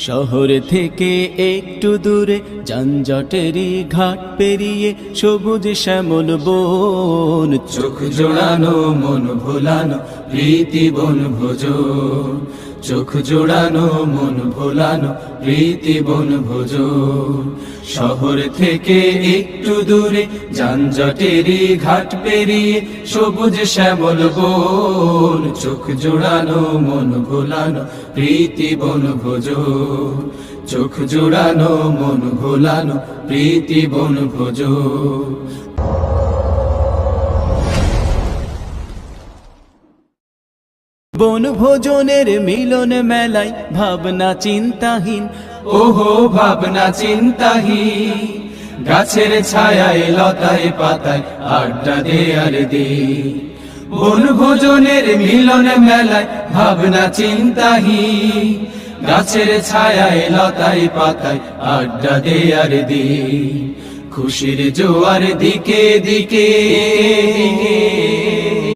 শহর থেকে একটু দূরে যানজটেরই ঘাট পেরিয়ে সবুজ শ্যামল বন, চোখ জোড়ানো মন ভোলানো প্রীতি বন ভোজন, চোখ জোড়ানো মন ভোলানো প্রীতি বন ভোজন। শহর থেকে একটু দূরে যানজটেরই ঘাট পেরিয়ে সবুজ শ্যামল বন, চোখ জোড়ানো মন ভোলানো প্রীতি বন ভোজন, চোখ জোড়ানো মন ভোলানো প্রীতি বন ভোজন। বনভোজনের মিলন মেলায় ভাবনা চিন্তাহীন, ওহো ভাবনা চিন্তাহীন, গাছের ছায়ায় লতায় পাতায় আড্ডা দে আর দে। বনভোজনের মিলন মেলায় ভাবনা চিন্তাহীন, গাছের ছায়ায় লতায় পাতায় আড্ডা দে আর দে। খুশির জোয়ার দিকে দিকে